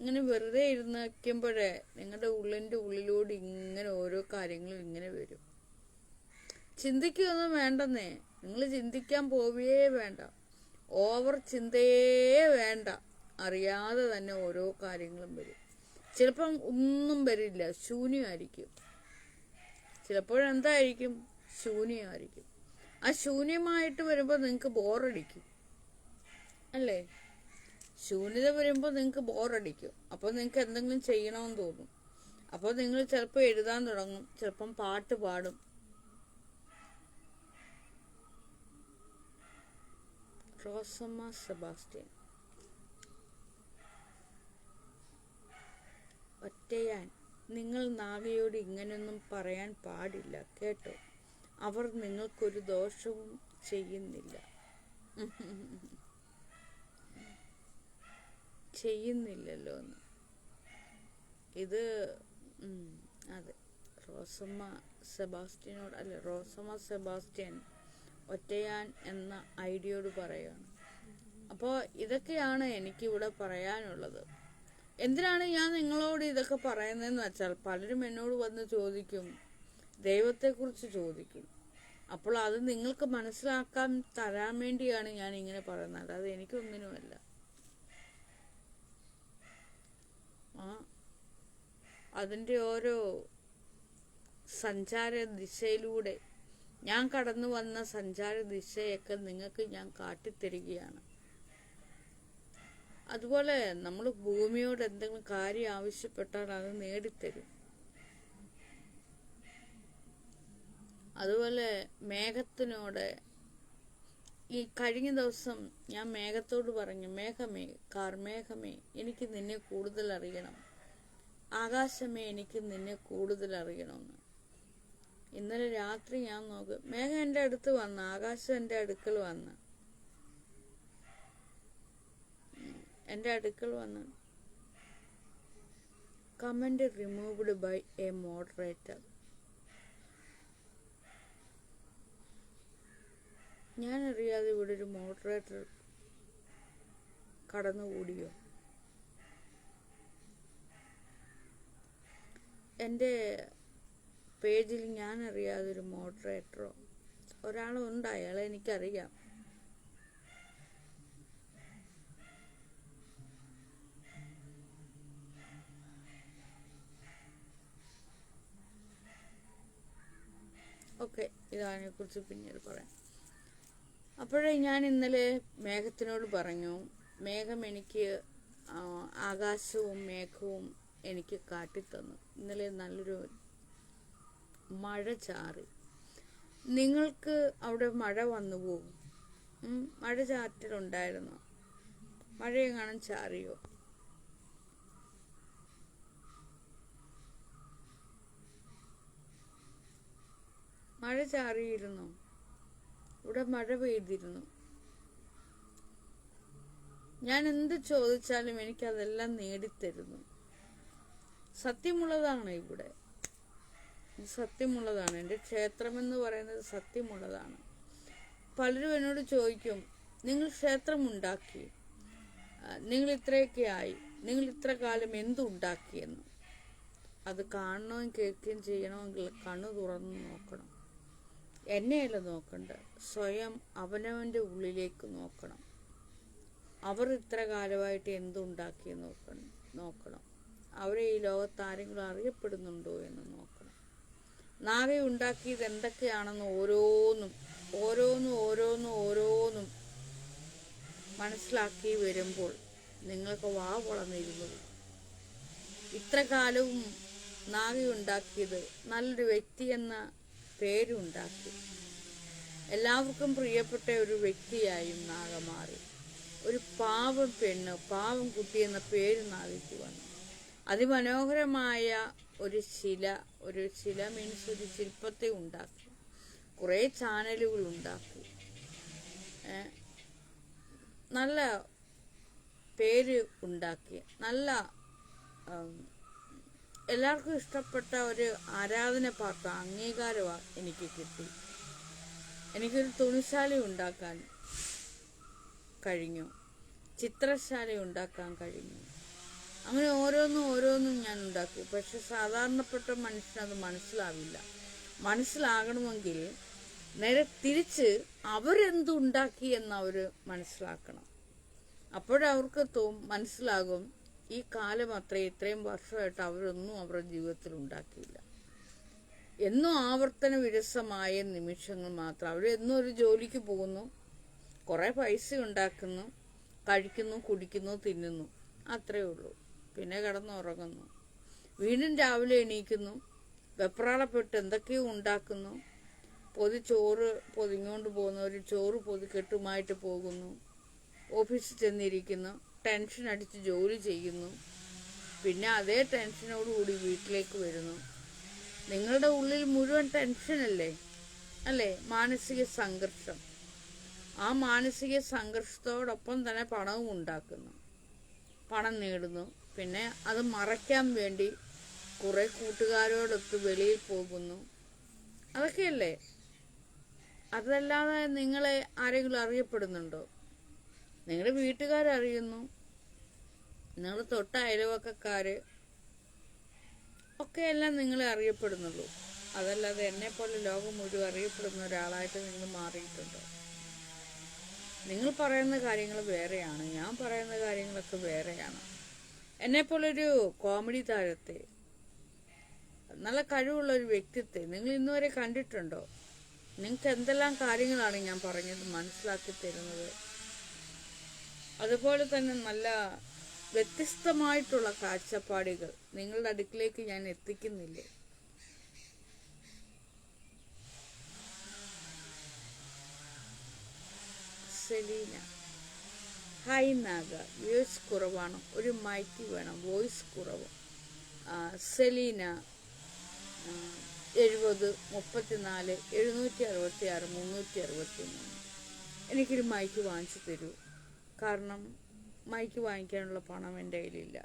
ഇങ്ങനെ വെറുതെ ഇരുന്ന് വയ്ക്കുമ്പോഴേ നിങ്ങളുടെ ഉള്ളിൻ്റെ ഉള്ളിലൂടെ ഇങ്ങനെ ഓരോ കാര്യങ്ങളും ഇങ്ങനെ വരും. ചിന്തിക്കുകയൊന്നും വേണ്ടെന്നേ, നിങ്ങൾ ചിന്തിക്കാൻ പോവുകയേ വേണ്ട, ഓവർ ചിന്തയേ വേണ്ട. അറിയാതെ തന്നെ ഓരോ കാര്യങ്ങളും വരും. ചിലപ്പം ഒന്നും വരില്ല, ശൂന്യമായിരിക്കും. ചിലപ്പോഴെന്തായിരിക്കും? ശൂന്യമായിരിക്കും. ആ ശൂന്യമായിട്ട് വരുമ്പോൾ നിങ്ങൾക്ക് ബോറടിക്കും അല്ലേ? ശൂന്യത വരുമ്പോൾ നിങ്ങൾക്ക് ബോറടിക്കും. അപ്പോൾ നിങ്ങൾക്ക് എന്തെങ്കിലും ചെയ്യണമെന്ന് തോന്നും. അപ്പോൾ നിങ്ങൾ ചിലപ്പോൾ എഴുതാൻ തുടങ്ങും, ചിലപ്പം പാട്ട് പാടും. റോസമ്മ സെബാസ്റ്റ്യൻ. ഒറ്റയാൻ, നിങ്ങൾ നാഗയോട് ഇങ്ങനെയൊന്നും പറയാൻ പാടില്ല കേട്ടോ. അവർ നിങ്ങൾക്കൊരു ദോഷവും ചെയ്യുന്നില്ലല്ലോ എന്ന്. ഇത് അതെ, റോസമ്മ സെബാസ്റ്റ്യനോട് അല്ല, റോസമ്മ സെബാസ്റ്റ്യൻ ഒറ്റയാൻ എന്ന ഐഡിയോട് പറയുകയാണ്. അപ്പോൾ ഇതൊക്കെയാണ് എനിക്കിവിടെ പറയാനുള്ളത്. എന്തിനാണ് ഞാൻ നിങ്ങളോട് ഇതൊക്കെ പറയുന്നതെന്ന് വെച്ചാൽ, പലരും എന്നോട് വന്ന് ചോദിക്കും, ദൈവത്തെക്കുറിച്ച് ചോദിക്കും. അപ്പോൾ അത് നിങ്ങൾക്ക് മനസ്സിലാക്കാൻ തരാൻ വേണ്ടിയാണ് ഞാൻ ഇങ്ങനെ പറയുന്നത്, അല്ലാതെ എനിക്കൊന്നിനുമല്ല. അതിൻ്റെ ഓരോ സഞ്ചാര ദിശയിലൂടെ ഞാൻ കടന്നു വന്ന സഞ്ചാര ദിശയൊക്കെ നിങ്ങൾക്ക് ഞാൻ കാട്ടിത്തരികയാണ്. അതുപോലെ നമ്മൾ ഭൂമിയോട് എന്തെങ്കിലും കാര്യം ആവശ്യപ്പെട്ടാൽ അത് നേടിത്തരും. അതുപോലെ മേഘത്തിനോട്, ഈ കഴിഞ്ഞ ദിവസം ഞാൻ മേഘത്തോട് പറഞ്ഞു, മേഘമേ, കാർമേഘമേ, എനിക്ക് നിന്നെ കൂടുതൽ അറിയണം. ആകാശമേ, എനിക്ക് നിന്നെ കൂടുതൽ അറിയണമെന്ന്. ഇന്നലെ രാത്രി ഞാൻ നോക്കും, മേഘം എൻ്റെ അടുത്ത് വന്ന്, ആകാശം എൻ്റെ അടുക്കൽ വന്ന്, comment removed by a moderator. ഞാനറിയാതെ ഇവിടെ ഒരു മോഡറേറ്റർ കടന്നുകൂടിയോ? എൻ്റെ പേജിൽ ഞാനറിയാതെ ഒരു മോഡറേറ്ററോ ഒരാളുണ്ട്, അയാളെ എനിക്കറിയാം. ഓക്കെ, ഇതിനെക്കുറിച്ച് പിന്നീട് പറയാം. അപ്പോഴേ ഞാൻ ഇന്നലെ മേഘത്തിനോട് പറഞ്ഞു, മേഘം എനിക്ക് ആകാശവും മേഘവും എനിക്ക് കാട്ടിത്തന്നു. ഇന്നലെ നല്ലൊരു മഴ ചാറി. നിങ്ങൾക്ക് അവിടെ മഴ വന്നു പോകും? മഴ ചാറ്റലുണ്ടായിരുന്നു? മഴയെങ്ങാനും ചാറിയോ? മഴ ചാറിയിരുന്നു, ഇവിടെ മഴ പെയ്തിരുന്നു. ഞാൻ എന്ത് ചോദിച്ചാലും എനിക്കതെല്ലാം നേടിത്തരുന്നു. സത്യമുള്ളതാണ്, ഇവിടെ സത്യമുള്ളതാണ്. എൻ്റെ ക്ഷേത്രമെന്ന് പറയുന്നത് സത്യമുള്ളതാണ്. പലരും എന്നോട് ചോദിക്കും, നിങ്ങൾ ക്ഷേത്രമുണ്ടാക്കി, നിങ്ങൾ ഇത്രയൊക്കെ ആയി, നിങ്ങൾ ഇത്ര കാലം എന്തുണ്ടാക്കിയെന്ന്. അത് കാണണമെങ്കിൽ കേൾക്കുകയും ചെയ്യണമെങ്കിൽ കണ്ണു തുറന്ന് നോക്കണം. എന്നെയല്ല നോക്കണ്ട, സ്വയം അവനവൻ്റെ ഉള്ളിലേക്ക് നോക്കണം. അവർ ഇത്ര കാലമായിട്ട് എന്തുണ്ടാക്കിയെന്ന് നോക്കണം. അവരെ ഈ ലോകത്ത് ആരെങ്കിലും അറിയപ്പെടുന്നുണ്ടോ എന്ന് നോക്കണം. നാഗ ഉണ്ടാക്കിയത് എന്തൊക്കെയാണെന്ന് ഓരോന്നും മനസ്സിലാക്കി വരുമ്പോൾ നിങ്ങൾക്ക് വാ വളർന്നിരുന്നു. ഇത്ര കാലവും നാഗ ഉണ്ടാക്കിയത് നല്ലൊരു വ്യക്തി എന്ന പേരുണ്ടാക്കി. എല്ലാവർക്കും പ്രിയപ്പെട്ട ഒരു വ്യക്തിയായും നാഗ മാറി. ഒരു പാവം പെണ്ണ്, പാവം കുട്ടി എന്ന പേര് നാഗയ്ക്ക് വന്നു. അതിമനോഹരമായ ഒരു ശില മീൻസ് ഒരു ശില്പത്തെ ഉണ്ടാക്കി. കുറേ ചാനലുകൾ ഉണ്ടാക്കി. നല്ല പേര് ഉണ്ടാക്കി. നല്ല എല്ലാവർക്കും ഇഷ്ടപ്പെട്ട ഒരു ആരാധന പാത്ര അംഗീകാരമാണ് എനിക്ക് കിട്ടി. എനിക്കൊരു തുണിശാല ഉണ്ടാക്കാൻ കഴിഞ്ഞു, ചിത്രശാല ഉണ്ടാക്കാൻ കഴിഞ്ഞു. അങ്ങനെ ഓരോന്നും ഞാൻ ഉണ്ടാക്കി. പക്ഷെ സാധാരണപ്പെട്ട മനുഷ്യനത് മനസ്സിലാവില്ല. മനസ്സിലാകണമെങ്കിൽ നേരെ തിരിച്ച് അവരെന്തുണ്ടാക്കി എന്നവർ മനസ്സിലാക്കണം. അപ്പോഴവർക്ക് മനസ്സിലാകും ഈ കാലം ഇത്രയും വർഷമായിട്ട് അവരൊന്നും അവരുടെ ജീവിതത്തിൽ ഉണ്ടാക്കിയില്ല. എന്നും ആവർത്തന വിരസമായ നിമിഷങ്ങൾ മാത്രം. അവരെന്നും ഒരു ജോലിക്ക് പോകുന്നു, കുറേ പൈസ ഉണ്ടാക്കുന്നു, കഴിക്കുന്നു, കുടിക്കുന്നു, തിന്നുന്നു, അത്രയേ ഉള്ളൂ. പിന്നെ കിടന്നുറങ്ങുന്നു, വീണ്ടും രാവിലെ എണീക്കുന്നു, വെപ്രാളപ്പെട്ട് എന്തൊക്കെയോ ഉണ്ടാക്കുന്നു, ചോറ് പൊതിഞ്ഞുകൊണ്ട് പോകുന്നവർ ചോറ് പൊതിക്കെട്ടുമായിട്ട് പോകുന്നു, ഓഫീസിൽ ചെന്നിരിക്കുന്നു, ടെൻഷൻ അടിച്ച് ജോലി ചെയ്യുന്നു, പിന്നെ അതേ ടെൻഷനോടുകൂടി വീട്ടിലേക്ക് വരുന്നു. നിങ്ങളുടെ ഉള്ളിൽ മുഴുവൻ ടെൻഷനല്ലേ, അല്ലേ? മാനസിക സംഘർഷം. ആ മാനസിക സംഘർഷത്തോടൊപ്പം തന്നെ പണവും ഉണ്ടാക്കുന്നു, പണം നേടുന്നു. പിന്നെ അത് മറയ്ക്കാൻ വേണ്ടി കുറെ കൂട്ടുകാരോടൊത്ത് വെളിയിൽ പോകുന്നു. അതൊക്കെയല്ലേ? അതല്ലാതെ നിങ്ങളെ ആരെങ്കിലും അറിയപ്പെടുന്നുണ്ടോ? നിങ്ങളുടെ വീട്ടുകാരറിയുന്നു, നിങ്ങൾ തൊട്ട അയൽവക്കക്കാര് ഒക്കെ എല്ലാം നിങ്ങളെ അറിയപ്പെടുന്നുള്ളൂ. അതല്ലാതെ എന്നെപ്പോലെ ലോകം മുഴുവൻ അറിയപ്പെടുന്ന ഒരാളായിട്ട് നിങ്ങൾ മാറിയിട്ടുണ്ടോ? നിങ്ങൾ പറയുന്ന കാര്യങ്ങൾ വേറെയാണ്, ഞാൻ പറയുന്ന കാര്യങ്ങളൊക്കെ വേറെയാണ്. എന്നെപ്പോലൊരു കോമഡി താരത്തെ, നല്ല കഴിവുള്ള ഒരു വ്യക്തിത്വത്തെ നിങ്ങൾ ഇന്നുവരെ കണ്ടിട്ടുണ്ടോ? നിങ്ങൾക്ക് എന്തെല്ലാം കാര്യങ്ങളാണ് ഞാൻ പറഞ്ഞത് മനസ്സിലാക്കി തരുന്നത്. അതുപോലെ തന്നെ നല്ല വ്യത്യസ്തമായിട്ടുള്ള കാഴ്ചപ്പാടുകൾ നിങ്ങളുടെ അടുക്കിലേക്ക് ഞാൻ എത്തിക്കുന്നില്ലേ? സെലീന, ഹായ് നാഗ, വ്യൂസ് കുറവാണ്, ഒരു മൈക്ക് വേണം, വോയിസ് കുറവ്. സെലീന 70 34 766 363. എനിക്കൊരു മൈക്ക് വാങ്ങിച്ചു തരൂ. കാരണം മൈക്ക് വാങ്ങിക്കാനുള്ള പണം എൻ്റെ കയ്യിലില്ല.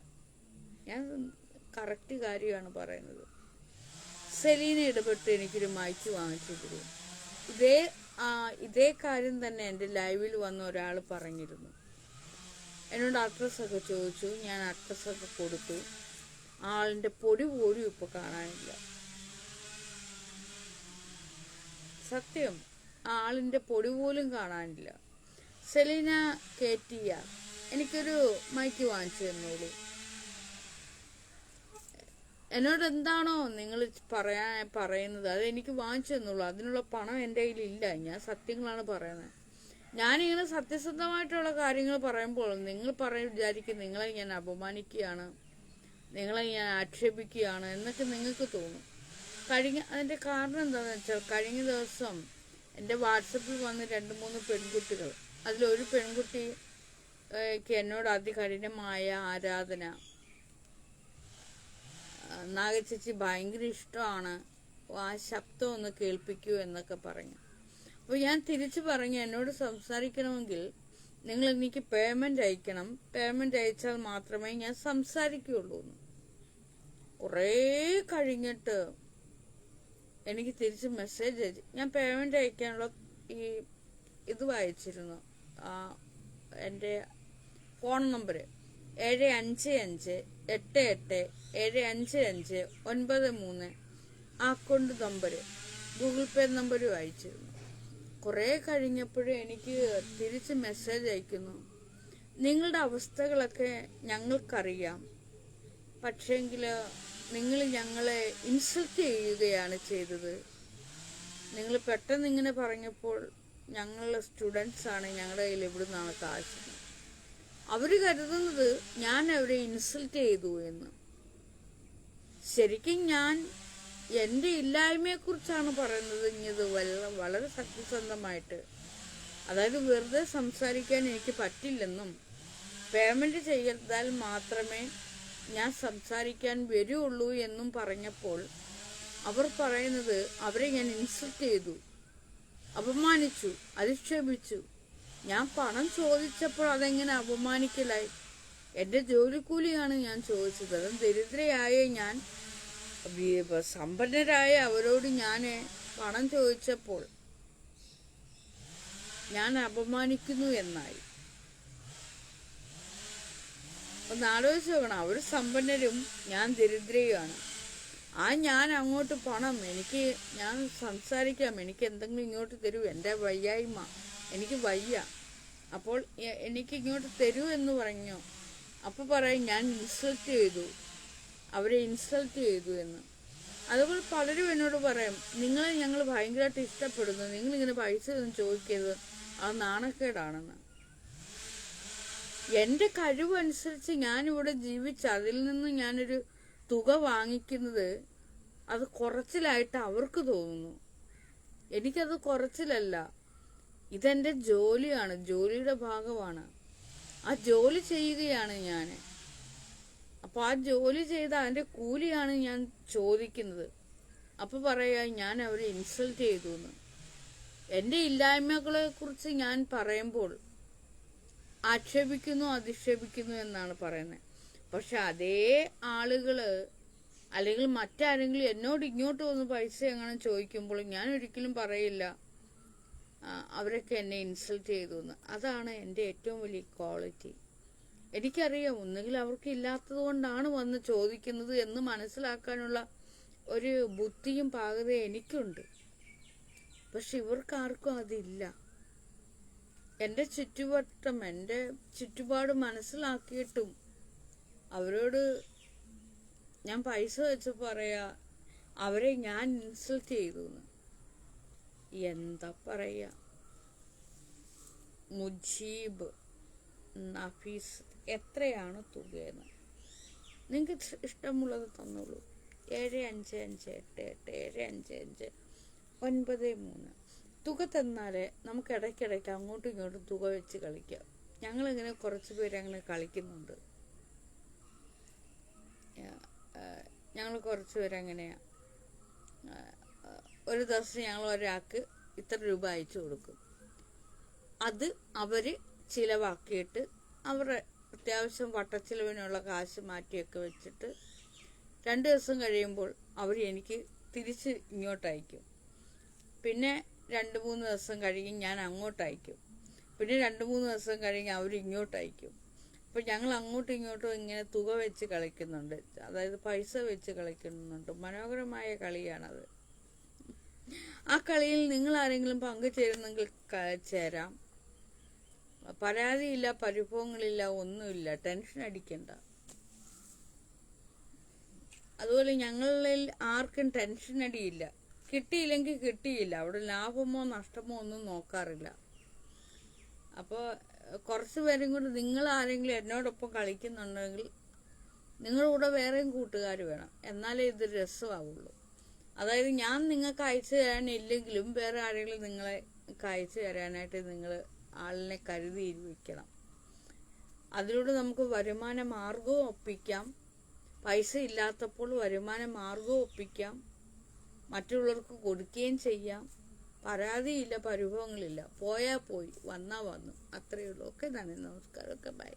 ഞാൻ കറക്റ്റ് കാര്യമാണ് പറയുന്നത്. സെലീന ഇടപെട്ട് എനിക്കൊരു മൈക്ക് വാങ്ങിച്ചു തരൂ. ഇതേ കാര്യം തന്നെ എൻ്റെ ലൈവിൽ വന്ന ഒരാൾ പറഞ്ഞിരുന്നു. എന്നോട് അഡ്രസ്സൊക്കെ ചോദിച്ചു. ഞാൻ അഡ്രസ്സൊക്കെ കൊടുത്തു. ആളിൻ്റെ പൊടി പോലും ഇപ്പോൾ കാണാനില്ല. സത്യം, ആളിൻ്റെ പൊടി പോലും കാണാനില്ല. സെലീന KTR, എനിക്കൊരു മൈക്ക് വാങ്ങിച്ചു തന്നോളൂ. എന്നോട് എന്താണോ നിങ്ങൾ പറയുന്നത് അത് എനിക്ക് വാങ്ങിച്ചു തന്നുള്ളൂ. അതിനുള്ള പണം എൻ്റെ കയ്യിലില്ല. ഞാൻ സത്യങ്ങളാണ് പറയുന്നത്. ഞാനിങ്ങനെ സത്യസന്ധമായിട്ടുള്ള കാര്യങ്ങൾ പറയുമ്പോൾ നിങ്ങൾ വിചാരിക്കും നിങ്ങളെ ഞാൻ അപമാനിക്കുകയാണ്, നിങ്ങളെ ഞാൻ ആക്ഷേപിക്കുകയാണ് എന്നൊക്കെ നിങ്ങൾക്ക് തോന്നും. അതിൻ്റെ കാരണം എന്താണെന്ന് വെച്ചാൽ, കഴിഞ്ഞ ദിവസം എൻ്റെ വാട്സപ്പിൽ വന്ന് 2-3 പെൺകുട്ടികൾ, അതിലൊരു പെൺകുട്ടിക്ക് എന്നോട് അതികഠിനമായ ആരാധന, നാഗച്ചേച്ചി ഭയങ്കര ഇഷ്ടമാണ്, ആ ശബ്ദം ഒന്ന് കേൾപ്പിക്കൂ എന്നൊക്കെ പറഞ്ഞു. അപ്പോൾ ഞാൻ തിരിച്ചു പറഞ്ഞു, എന്നോട് സംസാരിക്കണമെങ്കിൽ നിങ്ങൾ എനിക്ക് പേയ്മെൻ്റ് അയക്കണം, പേയ്മെൻ്റ് അയച്ചാൽ മാത്രമേ ഞാൻ സംസാരിക്കുകയുള്ളൂ. കുറേ കഴിഞ്ഞിട്ട് എനിക്ക് തിരിച്ച് മെസ്സേജ് അയച്ചു. ഞാൻ പേയ്മെൻ്റ് അയക്കാനുള്ള ഇത് വായിച്ചിരുന്നു, എൻ്റെ phone number 7558875593 account number, Google Pay number വായിച്ചിരുന്നു. കുറേ കഴിഞ്ഞപ്പോഴും എനിക്ക് തിരിച്ച് മെസ്സേജ് അയക്കുന്നു, നിങ്ങളുടെ അവസ്ഥകളൊക്കെ ഞങ്ങൾക്കറിയാം, പക്ഷേങ്കിൽ നിങ്ങൾ ഞങ്ങളെ ഇൻസൾട്ട് ചെയ്യുകയാണ് ചെയ്തത്. നിങ്ങൾ പെട്ടെന്ന് ഇങ്ങനെ പറഞ്ഞപ്പോൾ ഞങ്ങൾ സ്റ്റുഡൻസാണ്, ഞങ്ങളുടെ കയ്യിൽ എവിടെ നിന്നാണ് കാശ്. അവർ കരുതുന്നത് ഞാൻ അവരെ ഇൻസൾട്ട് ചെയ്തു എന്ന്. ശരിക്കും ഞാൻ എൻ്റെ ഇല്ലായ്മയെക്കുറിച്ചാണ് പറയുന്നത്. ഇത് വളരെ സത്യസന്ധമായിട്ട്, അതായത് വെറുതെ സംസാരിക്കാൻ എനിക്ക് പറ്റില്ലെന്നും പേയ്മെൻറ്റ് ചെയ്താൽ മാത്രമേ ഞാൻ സംസാരിക്കാൻ വരുള്ളൂ എന്നും പറഞ്ഞപ്പോൾ അവർ പറയുന്നത് അവരെ ഞാൻ ഇൻസൾട്ട് ചെയ്തു, അപമാനിച്ചു, അധിക്ഷേപിച്ചു. ഞാൻ പണം ചോദിച്ചപ്പോൾ അതെങ്ങനെ അപമാനിക്കലായി? എൻ്റെ ജോലിക്കൂലിയാണ് ഞാൻ ചോദിച്ചത്. അതും ദരിദ്രയായ ഞാൻ സമ്പന്നരായ അവരോട് ഞാൻ പണം ചോദിച്ചപ്പോൾ ഞാൻ അപമാനിക്കുന്നു എന്നായി. ഒന്ന് ആലോചിച്ച് നോക്കണം. അവർ സമ്പന്നരും ഞാൻ ദരിദ്രയുമാണ്. ഞാൻ അങ്ങോട്ട് പണം ഞാൻ സംസാരിക്കാം, എനിക്ക് എന്തെങ്കിലും ഇങ്ങോട്ട് തരൂ, എൻ്റെ വയ്യായ്മ, എനിക്ക് വയ്യ, അപ്പോൾ എനിക്ക് ഇങ്ങോട്ട് തരൂ എന്ന് പറഞ്ഞു. അപ്പോൾ പറയും ഞാൻ അവരെ ഇൻസൾട്ട് ചെയ്തു എന്ന്. അതുപോലെ പലരും എന്നോട് പറയും, നിങ്ങളെ ഞങ്ങൾ ഭയങ്കരമായിട്ട് ഇഷ്ടപ്പെടുന്നു, നിങ്ങളിങ്ങനെ പൈസ ഒന്നും ചോദിക്കരുത്, അത് നാണക്കേടാണെന്ന്. എൻ്റെ കഴിവനുസരിച്ച് ഞാനിവിടെ ജീവിച്ച് അതിൽ നിന്ന് ഞാനൊരു തുക വാങ്ങിക്കുന്നത് അത് കുറച്ചിലായിട്ട് അവർക്ക് തോന്നുന്നു. എനിക്കത് കുറച്ചിലല്ല, ഇതെൻ്റെ ജോലിയാണ്, ജോലിയുടെ ഭാഗമാണ്. ആ ജോലി ചെയ്യുകയാണ് ഞാൻ. അപ്പോൾ ആ ജോലി ചെയ്ത അതിൻ്റെ കൂലിയാണ് ഞാൻ ചോദിക്കുന്നത്. അപ്പോൾ പറയാ ഞാൻ അവരെ ഇൻസൾട്ട് ചെയ്തു എന്ന്. എൻ്റെ ഇല്ലായ്മകളെ കുറിച്ച് ഞാൻ പറയുമ്പോൾ ആക്ഷേപിക്കുന്നു, അധിക്ഷേപിക്കുന്നു എന്നാണ് പറയുന്നത്. പക്ഷെ അതേ ആളുകള് അല്ലെങ്കിൽ മറ്റാരെങ്കിലും എന്നോട് ഇങ്ങോട്ട് വന്ന് പൈസ എങ്ങനെ ചോദിക്കുമ്പോൾ ഞാൻ ഒരിക്കലും പറയില്ല അവരൊക്കെ എന്നെ ഇൻസൾട്ട് ചെയ്തു എന്ന്. അതാണ് എൻ്റെ ഏറ്റവും വലിയ ക്വാളിറ്റി. എനിക്കറിയാം, ഒന്നുകിൽ അവർക്ക് ഇല്ലാത്തത് കൊണ്ടാണ് വന്ന് ചോദിക്കുന്നത് എന്ന് മനസ്സിലാക്കാനുള്ള ഒരു ബുദ്ധിയും പാകതയും എനിക്കുണ്ട്. പക്ഷെ ഇവർക്കാർക്കും അതില്ല. എൻ്റെ ചുറ്റുപാട് മനസ്സിലാക്കിയിട്ടും അവരോട് ഞാൻ പൈസ വെച്ച് പറയാ അവരെ ഞാൻ ഇൻസൾട്ട് ചെയ്തു എന്ന്. എന്താ പറയാ? മുജീബ്, നഫീസ്, എത്രയാണ് തുകയെന്ന് നിങ്ങൾക്ക് ഇഷ്ടമുള്ളത് തന്നോളൂ. 7558875593. തുക തന്നാലേ നമുക്ക് ഇടയ്ക്കിടയ്ക്ക് അങ്ങോട്ടും ഇങ്ങോട്ടും തുക വെച്ച് കളിക്കാം. ഞങ്ങളിങ്ങനെ കുറച്ച് പേരങ്ങനെ കളിക്കുന്നുണ്ട്. ഞങ്ങൾ കുറച്ച് പേരങ്ങനെയാണ്. ഒരു ദിവസം ഞങ്ങൾ ഒരാൾക്ക് ഇത്ര രൂപ അയച്ചു കൊടുക്കും. അത് അവർ ചിലവാക്കിയിട്ട് അവരുടെ അത്യാവശ്യം വട്ടച്ചിലവിനുള്ള കാശ് മാറ്റിയൊക്കെ വെച്ചിട്ട് 2 ദിവസം കഴിയുമ്പോൾ അവർ എനിക്ക് തിരിച്ച് ഇങ്ങോട്ട് അയക്കും. പിന്നെ 2-3 ദിവസം കഴിയും ഞാൻ അങ്ങോട്ട് അയക്കും. പിന്നെ 2-3 ദിവസം കഴിഞ്ഞ് അവർ ഇങ്ങോട്ട് അയക്കും. അപ്പോൾ ഞങ്ങൾ അങ്ങോട്ടും ഇങ്ങോട്ടും ഇങ്ങനെ തുക വെച്ച് കളിക്കുന്നുണ്ട്, അതായത് പൈസ വെച്ച് കളിക്കുന്നുണ്ട്. മനോഹരമായ കളിയാണത്. ആ കളിയിൽ നിങ്ങൾ ആരെങ്കിലും പങ്കുചേരുന്നെങ്കിൽ ചേരാം. പരാതിയില്ല, പരിഭവങ്ങളില്ല, ഒന്നുമില്ല, ടെൻഷൻ അടിക്കണ്ട. അതുപോലെ ഞങ്ങളിൽ ആർക്കും ടെൻഷൻ അടിയില്ല. കിട്ടിയില്ലെങ്കിൽ കിട്ടിയില്ല, അവിടെ ലാഭമോ നഷ്ടമോ ഒന്നും നോക്കാറില്ല. അപ്പോൾ കുറച്ച് പേരും കൂടി നിങ്ങൾ ആരെങ്കിലും എന്നോടൊപ്പം കളിക്കുന്നുണ്ടെങ്കിൽ നിങ്ങളുടെ കൂടെ വേറെയും കൂട്ടുകാർ വേണം, എന്നാലേ ഇത് രസമാവുള്ളൂ. അതായത് ഞാൻ നിങ്ങൾക്ക് അയച്ചു തരാനില്ലെങ്കിലും വേറെ ആരെങ്കിലും നിങ്ങളെ അയച്ചു തരാനായിട്ട് നിങ്ങൾ ആളിനെ കരുതി വയ്ക്കണം. അതിലൂടെ നമുക്ക് വരുമാന മാർഗവും ഒപ്പിക്കാം. പൈസ ഇല്ലാത്തപ്പോൾ വരുമാന മാർഗവും ഒപ്പിക്കാം, മറ്റുള്ളവർക്ക് കൊടുക്കുകയും ചെയ്യാം. പരാതിയില്ല, പരിഭവങ്ങളില്ല. പോയാൽ പോയി, വന്നാൽ വന്നു, അത്രയേ ഉള്ളൂ. ഓക്കെ, നന്ദി, നമസ്കാരം. Okay, by.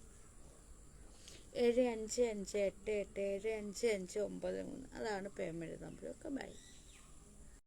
7558875593 അതാണ് പേയ്മെൻറ്റ് നമ്പർ. Okay, by.